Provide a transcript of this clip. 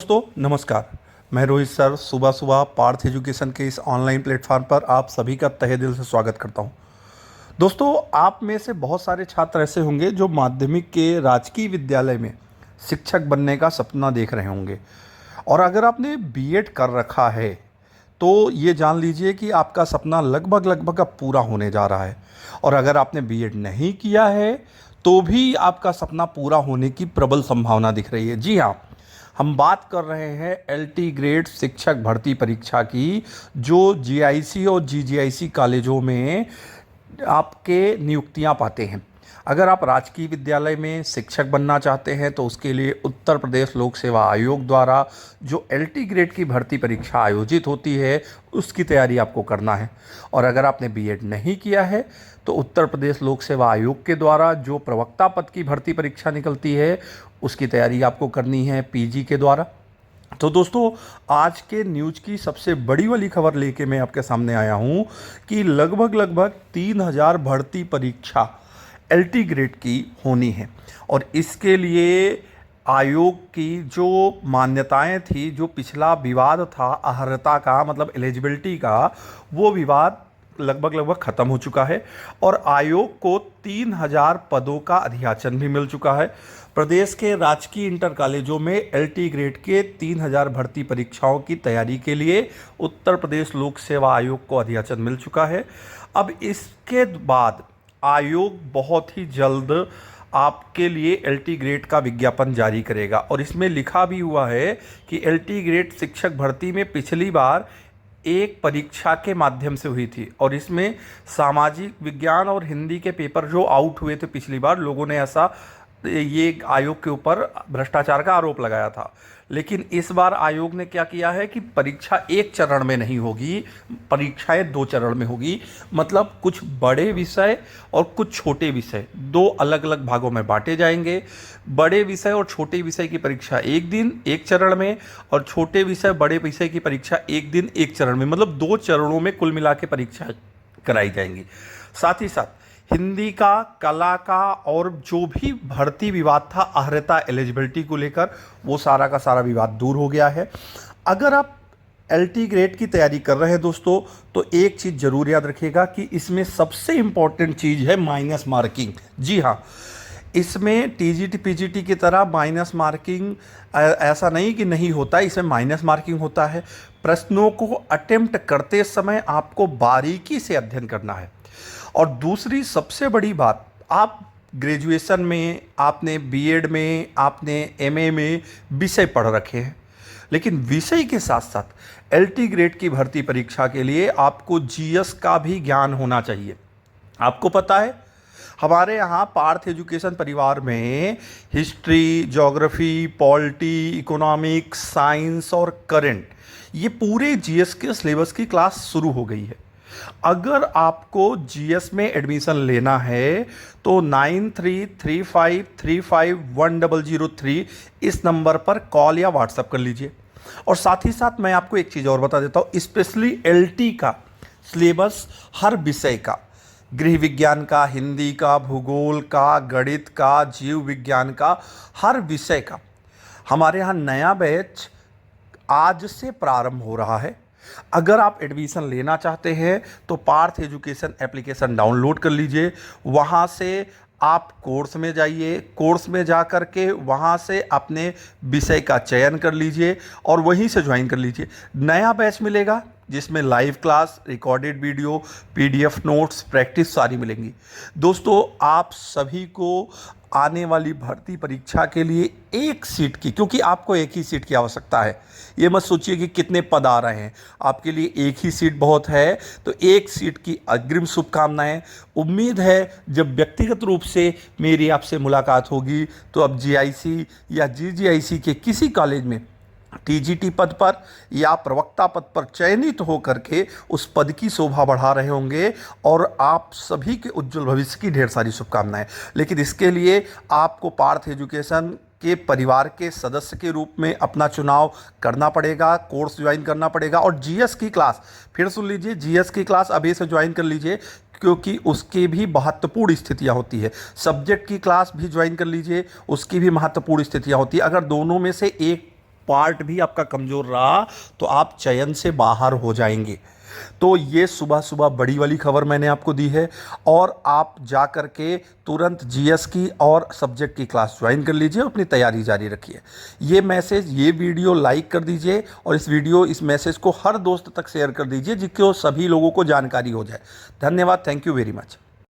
दोस्तों नमस्कार। मैं रोहित सर सुबह सुबह पार्थ एजुकेशन के इस ऑनलाइन प्लेटफॉर्म पर आप सभी का तहे दिल से स्वागत करता हूं। दोस्तों, आप में से बहुत सारे छात्र ऐसे होंगे जो माध्यमिक के राजकीय विद्यालय में शिक्षक बनने का सपना देख रहे होंगे। और अगर आपने बीएड कर रखा है तो ये जान लीजिए कि आपका सपना लगभग लगभग अब पूरा होने जा रहा है। और अगर आपने बीएड नहीं किया है तो भी आपका सपना पूरा होने की प्रबल संभावना दिख रही है। जी हाँ, हम बात कर रहे हैं एलटी ग्रेड शिक्षक भर्ती परीक्षा की, जो जीआईसी और जीजीआईसी कॉलेजों में आपके नियुक्तियां पाते हैं। अगर आप राजकीय विद्यालय में शिक्षक बनना चाहते हैं तो उसके लिए उत्तर प्रदेश लोक सेवा आयोग द्वारा जो एलटी ग्रेड की भर्ती परीक्षा आयोजित होती है उसकी तैयारी आपको करना है। और अगर आपने बीएड नहीं किया है तो उत्तर प्रदेश लोक सेवा आयोग के द्वारा जो प्रवक्ता पद की भर्ती परीक्षा निकलती है उसकी तैयारी आपको करनी है पीजी के द्वारा। तो दोस्तों, आज के न्यूज़ की सबसे बड़ी वाली खबर लेके मैं आपके सामने आया हूँ कि लगभग लगभग 3000 भर्ती परीक्षा एलटी ग्रेड की होनी है। और इसके लिए आयोग की जो मान्यताएं थी, जो पिछला विवाद था अर्हता का मतलब एलिजिबिलिटी का, वो विवाद लगभग लगभग ख़त्म हो चुका है। और आयोग को 3000 पदों का अधियाचन भी मिल चुका है। प्रदेश के राजकीय इंटर कॉलेजों में एलटी ग्रेड के 3000 भर्ती परीक्षाओं की तैयारी के लिए उत्तर प्रदेश लोक सेवा आयोग को अधियाचन मिल चुका है। अब इसके बाद आयोग बहुत ही जल्द आपके लिए एलटी ग्रेड का विज्ञापन जारी करेगा। और इसमें लिखा भी हुआ है कि एलटी ग्रेड शिक्षक भर्ती में पिछली बार एक परीक्षा के माध्यम से हुई थी और इसमें सामाजिक विज्ञान और हिंदी के पेपर जो आउट हुए थे पिछली बार, लोगों ने ऐसा ये आयोग के ऊपर भ्रष्टाचार का आरोप लगाया था। लेकिन इस बार आयोग ने क्या किया है कि परीक्षा एक चरण में नहीं होगी, परीक्षाएं 2 चरण में होगी। मतलब कुछ बड़े विषय और कुछ छोटे विषय 2 अलग अलग भागों में बांटे जाएंगे। बड़े विषय और छोटे विषय की परीक्षा एक दिन एक चरण में, और छोटे विषय बड़े विषय की परीक्षा एक दिन एक चरण में, मतलब 2 चरणों में कुल मिला के परीक्षा कराई जाएंगी। साथ ही साथ हिंदी का, कला का और जो भी भर्ती विवाद था अर्हता एलिजिबिलिटी को लेकर, वो सारा का सारा विवाद दूर हो गया है। अगर आप एलटी ग्रेड की तैयारी कर रहे हैं दोस्तों, तो एक चीज़ जरूर याद रखिएगा कि इसमें सबसे इंपॉर्टेंट चीज़ है माइनस मार्किंग। जी हाँ, इसमें टीजीटी पीजीटी की तरह माइनस मार्किंग ऐसा नहीं कि नहीं होता, इसमें माइनस मार्किंग होता है। प्रश्नों को अटेम्प्ट करते समय आपको बारीकी से अध्ययन करना है। और दूसरी सबसे बड़ी बात, आप ग्रेजुएशन में, आपने बीएड में, आपने एमए में विषय पढ़ रखे हैं, लेकिन विषय के साथ साथ एलटी ग्रेड की भर्ती परीक्षा के लिए आपको जीएस का भी ज्ञान होना चाहिए। आपको पता है हमारे यहाँ पार्थ एजुकेशन परिवार में history, geography, polity, economics, science और करंट, ये पूरे जीएस के सिलेबस की क्लास शुरू हो गई है। अगर आपको जीएस में एडमिशन लेना है तो 9335351003 इस नंबर पर कॉल या व्हाट्सएप कर लीजिए। और साथ ही साथ मैं आपको एक चीज़ और बता देता हूँ, स्पेशली एलटी का सिलेबस हर विषय का, गृह विज्ञान का, हिंदी का, भूगोल का, गणित का, जीव विज्ञान का, हर विषय का हमारे यहाँ नया बैच आज से प्रारंभ हो रहा है। अगर आप एडमिशन लेना चाहते हैं तो पार्थ एजुकेशन एप्लीकेशन डाउनलोड कर लीजिए। वहाँ से आप कोर्स में जाइए, कोर्स में जा कर के वहाँ से अपने विषय का चयन कर लीजिए और वहीं से ज्वाइन कर लीजिए। नया बैच मिलेगा जिसमें live class, recorded video, PDF notes, practice सारी मिलेंगी। दोस्तों, आप सभी को आने वाली भर्ती परीक्षा के लिए एक सीट की, क्योंकि आपको एक ही सीट की आवश्यकता है, ये मत सोचिए कि कितने पद आ रहे हैं, आपके लिए एक ही सीट बहुत है। तो एक सीट की अग्रिम शुभकामनाएं। उम्मीद है जब व्यक्तिगत रूप से मेरी आपसे मुलाकात होगी तो अब जीआईसी या जीजीआईसी के किसी कॉलेज में टीजीटी पद पर या प्रवक्ता पद पर चयनित हो करके उस पद की शोभा बढ़ा रहे होंगे। और आप सभी के उज्जवल भविष्य की ढेर सारी शुभकामनाएं। लेकिन इसके लिए आपको पार्थ एजुकेशन के परिवार के सदस्य के रूप में अपना चुनाव करना पड़ेगा, कोर्स ज्वाइन करना पड़ेगा। और जीएस की क्लास, फिर सुन लीजिए, जीएस की क्लास अभी से ज्वाइन कर लीजिए क्योंकि उसकी भी महत्वपूर्ण स्थितियां होती है। सब्जेक्ट की क्लास भी ज्वाइन कर लीजिए, उसकी भी महत्वपूर्ण स्थितियां होती है। अगर दोनों में से एक पार्ट भी आपका कमज़ोर रहा तो आप चयन से बाहर हो जाएंगे। तो ये सुबह सुबह बड़ी वाली खबर मैंने आपको दी है, और आप जा कर के तुरंत जीएस की और सब्जेक्ट की क्लास ज्वाइन कर लीजिए, अपनी तैयारी जारी रखिए। ये मैसेज, ये वीडियो लाइक कर दीजिए, और इस मैसेज को हर दोस्त तक शेयर कर दीजिए जिसको सभी लोगों को जानकारी हो जाए। धन्यवाद। Thank you very much.